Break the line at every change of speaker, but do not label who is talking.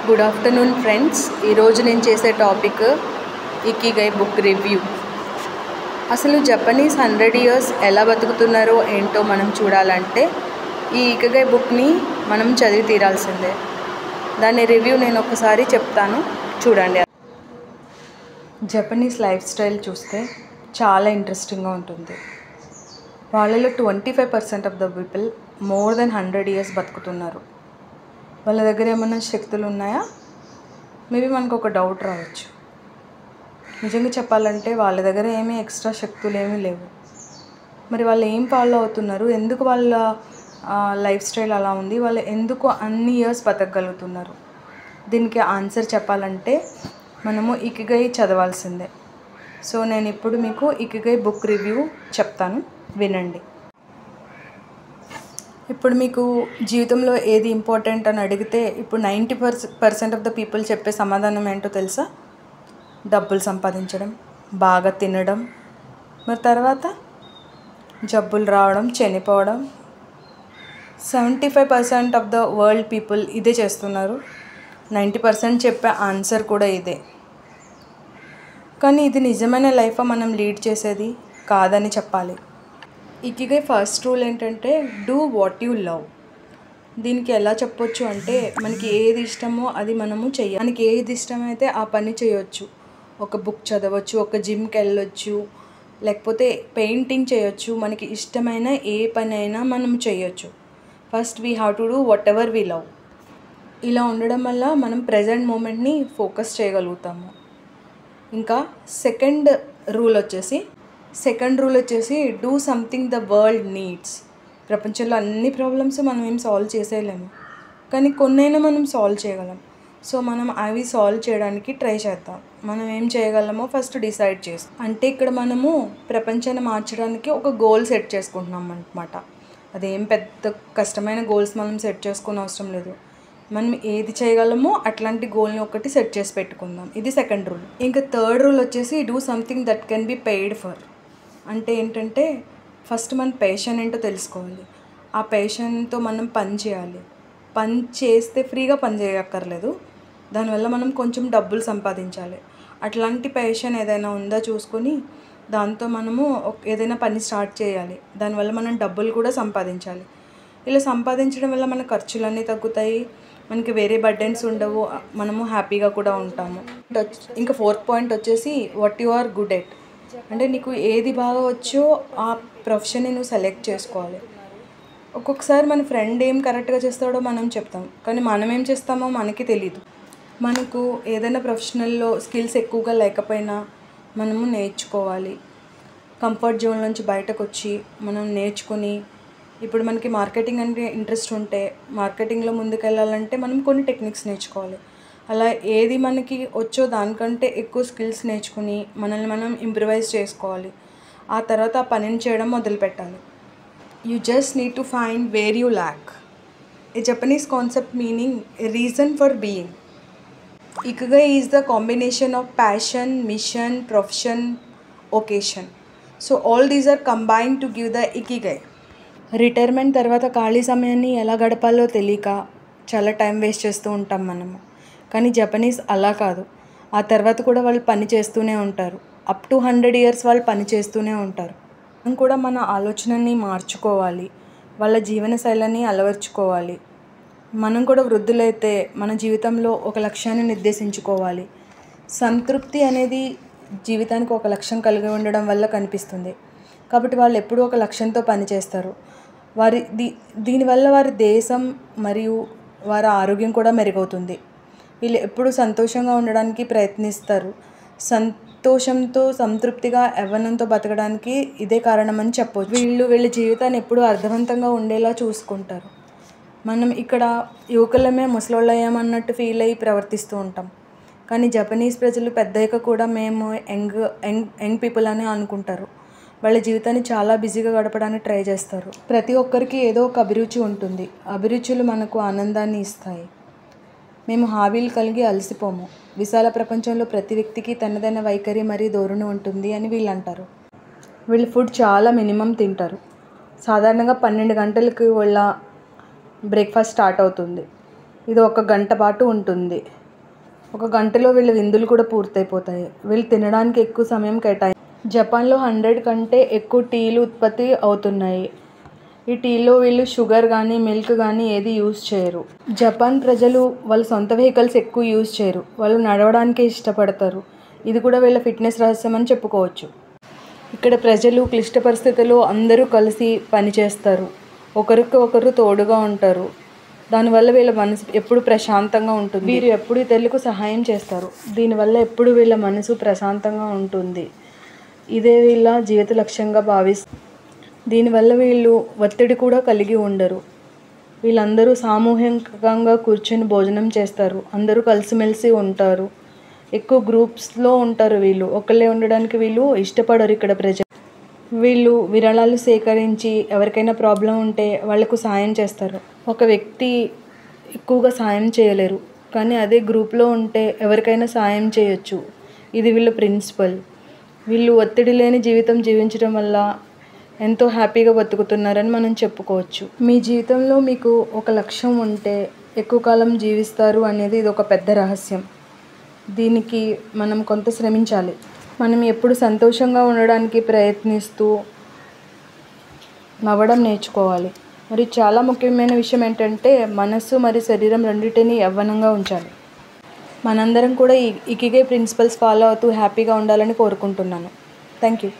Good afternoon friends. ఈరోజు నేను చేసే టాపిక్ ఇకిగై బుక్ రివ్యూ. అసలు జపనీస్ 100 ఇయర్స్ ఎలా బతుకుతున్నారో ఏంటో మనం చూడాలంటే ఈ ఇకిగై బుక్ని మనం చదివి తీరాల్సిందే. దాని రివ్యూ నేను ఒకసారి చెప్తాను, చూడండి. జపనీస్ లైఫ్ స్టైల్ చూస్తే చాలా ఇంట్రెస్టింగ్గా ఉంటుంది. వాళ్ళలో 25% of the people more than 100 years బతుకుతున్నారు. వాళ్ళ దగ్గర ఏమైనా శక్తులు ఉన్నాయా? మేబీ మనకు ఒక డౌట్ రావచ్చు. నిజంగా చెప్పాలంటే వాళ్ళ దగ్గర ఏమీ ఎక్స్ట్రా శక్తులు ఏమీ లేవు. మరి వాళ్ళు ఏం ఫాలో అవుతున్నారు? ఎందుకు వాళ్ళ లైఫ్ స్టైల్ అలా ఉంది? వాళ్ళు ఎందుకు అన్ని ఇయర్స్ బతకగలుగుతున్నారు? దీనికి ఆన్సర్ చెప్పాలంటే మనము ఇకిగై చదవాల్సిందే. సో నేను ఇప్పుడు మీకు ఇకిగై బుక్ రివ్యూ చెప్తాను, వినండి. ఇప్పుడు మీకు జీవితంలో ఏది ఇంపార్టెంట్ అని అడిగితే ఇప్పుడు 90% ఆఫ్ ద పీపుల్ చెప్పే సమాధానం ఏంటో తెలుసా? డబ్బులు సంపాదించడం, బాగా తినడం, మరి తర్వాత జబ్బులు రావడం, చనిపోవడం. 75% ఆఫ్ ద వరల్డ్ పీపుల్ ఇదే చేస్తున్నారు. 90% చెప్పే ఆన్సర్ కూడా ఇదే. కానీ ఇది నిజమైన లైఫా మనం లీడ్ చేసేది? కాదని చెప్పాలి. ఇకిగై ఫస్ట్ రూల్ ఏంటంటే డూ వాట్ యూ లవ్. దీనికి ఎలా చెప్పొచ్చు అంటే మనకి ఏది ఇష్టమో అది మనము చెయ్యాలి. మనకి ఏది ఇష్టమైతే ఆ పని చేయొచ్చు. ఒక బుక్ చదవచ్చు, ఒక జిమ్కి వెళ్ళొచ్చు, లేకపోతే పెయింటింగ్ చేయొచ్చు. మనకి ఇష్టమైన ఏ పని అయినా మనం చేయొచ్చు. First we have to do what ever we love. ఇలా ఉండడం వల్ల మనం ప్రజెంట్ మూమెంట్ని ఫోకస్ చేయగలుగుతాము. ఇంకా సెకండ్ రూల్ వచ్చేసి do something the world needs. ప్రపంచంలో అన్ని ప్రాబ్లమ్స్ మనం ఏం సాల్వ్ చేసేయలేము, కానీ కొన్నైనా మనం సాల్వ్ చేయగలం. సో మనం అవి సాల్వ్ చేయడానికి ట్రై చేద్దాం. మనం ఏం చేయగలమో ఫస్ట్ డిసైడ్ చేస్తాం. అంటే ఇక్కడ మనము ప్రపంచాన్ని మార్చడానికి ఒక గోల్ సెట్ చేసుకుంటున్నాం అన్నమాట. అదేం పెద్ద కష్టమైన గోల్స్ మనం సెట్ చేసుకునే అవసరం లేదు. మనం ఏది చేయగలమో అట్లాంటి గోల్ని ఒకటి సెట్ చేసి పెట్టుకుందాం. ఇది సెకండ్ రూల్. ఇంకా థర్డ్ రూల్ వచ్చేసి do something that can be paid for. అంటే ఏంటంటే ఫస్ట్ మన ప్యాషన్ ఏంటో తెలుసుకోవాలి. ఆ ప్యాషన్తో మనం పని చేయాలి. పని చేస్తే ఫ్రీగా పని చేయక్కర్లేదు, దానివల్ల మనం కొంచెం డబ్బులు సంపాదించాలి. అట్లాంటి ప్యాషన్ ఏదైనా ఉందా చూసుకొని దాంతో మనము ఏదైనా పని స్టార్ట్ చేయాలి. దానివల్ల మనం డబ్బులు కూడా సంపాదించాలి. ఇలా సంపాదించడం వల్ల మన ఖర్చులన్నీ తగ్గుతాయి, మనకి వేరే బర్డెన్స్ ఉండవు, మనము హ్యాపీగా కూడా ఉంటాము. ఇంకా ఫోర్త్ పాయింట్ వచ్చేసి what you are good at. అంటే నీకు ఏది బాగా వచ్చో ఆ ప్రొఫెషన్ని నువ్వు సెలెక్ట్ చేసుకోవాలి. ఒక్కొక్కసారి మన ఫ్రెండ్ ఏం కరెక్ట్గా చేస్తాడో మనం చెప్తాం, కానీ మనం ఏం చేస్తామో మనకి తెలీదు. మనకు ఏదైనా ప్రొఫెషనల్లో స్కిల్స్ ఎక్కువగా లేకపోయినా మనము నేర్చుకోవాలి. కంఫర్ట్ జోన్ నుంచి బయటకు వచ్చి మనం నేర్చుకొని, ఇప్పుడు మనకి మార్కెటింగ్ అంటే ఇంట్రెస్ట్ ఉంటే మార్కెటింగ్లో ముందుకు వెళ్ళాలంటే మనం కొన్ని టెక్నిక్స్ నేర్చుకోవాలి. అలా ఏది మనకి వచ్చో దానికంటే ఎక్కువ స్కిల్స్ నేర్చుకుని మనల్ని మనం ఇంప్రూవైజ్ చేసుకోవాలి. ఆ తర్వాత ఆ పనిని చేయడం మొదలుపెట్టాలి. You just need to find where you lack. A Japanese concept meaning a reason for being. Ikigai is the combination of passion, mission, profession, vocation. So all these are combined to give the ikigai. Retirement తర్వాత ఖాళీ సమయాన్ని ఎలా గడపాలో తెలియక చాలా time waste చేస్తూ ఉంటాం మనము. కానీ జపనీస్ అలా కాదు. ఆ తర్వాత కూడా వాళ్ళు పని చేస్తూనే ఉంటారు. అప్ టు 100 ఇయర్స్ వాళ్ళు పని చేస్తూనే ఉంటారు. మనం కూడా మన ఆలోచనని మార్చుకోవాలి, వాళ్ళ జీవన శైలిని అలవర్చుకోవాలి. మనం కూడా వృద్ధులైతే మన జీవితంలో ఒక లక్ష్యాన్ని నిర్దేశించుకోవాలి. సంతృప్తి అనేది జీవితానికి ఒక లక్ష్యం కలిగి ఉండడం వల్ల కనిపిస్తుంది. కాబట్టి వాళ్ళు ఎప్పుడూ ఒక లక్ష్యంతో పనిచేస్తారు. దీనివల్ల వారి దేశం మరియు వారి ఆరోగ్యం కూడా మెరుగవుతుంది. వీళ్ళు ఎప్పుడూ సంతోషంగా ఉండడానికి ప్రయత్నిస్తారు. సంతోషంతో, సంతృప్తిగా, యవ్వనంతో బతకడానికి ఇదే కారణం అని చెప్పవచ్చు. వీళ్ళ జీవితాన్ని ఎప్పుడూ అర్థవంతంగా ఉండేలా చూసుకుంటారు. మనం ఇక్కడ యువకులమే ముసలోళ్ళయ్యామన్నట్టు ఫీల్ అయ్యి ప్రవర్తిస్తూ ఉంటాం. కానీ జపనీస్ ప్రజలు పెద్దయ్యాక కూడా మేము యంగ్ పీపుల్ అని అనుకుంటారు. వాళ్ళ జీవితాన్ని చాలా బిజీగా గడపడానికి ట్రై చేస్తారు. ప్రతి ఒక్కరికి ఏదో ఒక అభిరుచి ఉంటుంది. అభిరుచులు మనకు ఆనందాన్ని ఇస్తాయి. మేము హాబీలు కలిగి అలసిపోము. విశాల ప్రపంచంలో ప్రతి వ్యక్తికి తనదైన వైఖరి మరియు ధోరణి ఉంటుంది అని వీళ్ళు అంటారు. వీళ్ళు ఫుడ్ చాలా మినిమం తింటారు. సాధారణంగా 12 గంటలకు వాళ్ళ బ్రేక్ఫాస్ట్ స్టార్ట్ అవుతుంది. ఇది 1 గంట పాటు ఉంటుంది. 1 గంటలో వీళ్ళ విందులు కూడా పూర్తయిపోతాయి. వీళ్ళు తినడానికి ఎక్కువ సమయం జపాన్లో 100 కంటే ఎక్కువ టీలు ఉత్పత్తి అవుతున్నాయి. ఈ టీలో వీళ్ళు షుగర్ కానీ మిల్క్ కానీ ఏది యూజ్ చేయరు. జపాన్ ప్రజలు వాళ్ళ సొంత వెహికల్స్ ఎక్కువ యూజ్ చేయరు. వాళ్ళు నడవడానికే ఇష్టపడతారు. ఇది కూడా వీళ్ళ ఫిట్నెస్ రహస్యం అని చెప్పుకోవచ్చు. ఇక్కడ ప్రజలు క్లిష్ట పరిస్థితుల్లో అందరూ కలిసి పనిచేస్తారు. ఒకరికి ఒకరు తోడుగా ఉంటారు. దానివల్ల వీళ్ళ మనసు ఎప్పుడు ప్రశాంతంగా ఉంటుంది. వీరు ఎప్పుడు ఇతరులకు సహాయం చేస్తారు. దీనివల్ల ఎప్పుడు వీళ్ళ మనసు ప్రశాంతంగా ఉంటుంది. ఇదే వీళ్ళ జీవిత లక్ష్యంగా భావిస్తారు. దీనివల్ల వీళ్ళు ఒత్తిడి కూడా కలిగి ఉండరు. వీళ్ళందరూ సామూహికంగా కూర్చొని భోజనం చేస్తారు. అందరూ కలిసిమెలిసి ఉంటారు. ఎక్కువ గ్రూప్స్లో ఉంటారు. వీళ్ళు ఒకళ్ళే ఉండడానికి వీళ్ళు ఇష్టపడరు. ఇక్కడ ప్రజలు వీళ్ళు విరాళాలు సేకరించి ఎవరికైనా ప్రాబ్లం ఉంటే వాళ్లకు సాయం చేస్తారు. ఒక వ్యక్తి ఎక్కువగా సాయం చేయలేరు, కానీ అదే గ్రూప్లో ఉంటే ఎవరికైనా సాయం చేయొచ్చు. ఇది వీళ్ళ ప్రిన్సిపల్. వీళ్ళు ఒత్తిడి లేని జీవితం జీవించడం వల్ల ఎంతో హ్యాపీగా బతుకుతున్నారని మనం చెప్పుకోవచ్చు. మీ జీవితంలో మీకు ఒక లక్ష్యం ఉంటే ఎక్కువ కాలం జీవిస్తారు అనేది ఇది ఒక పెద్ద రహస్యం. దీనికి మనం కొంత శ్రమించాలి. మనం ఎప్పుడు సంతోషంగా ఉండడానికి ప్రయత్నిస్తూ నవ్వడం నేర్చుకోవాలి. మరి చాలా ముఖ్యమైన విషయం ఏంటంటే మనస్సు మరియు శరీరం రెండింటినీ యవ్వనంగా ఉంచాలి. మనందరం కూడా ఈ ఇకిగై ప్రిన్సిపల్స్ ఫాలో అవుతూ హ్యాపీగా ఉండాలని కోరుకుంటున్నాను. Thank you.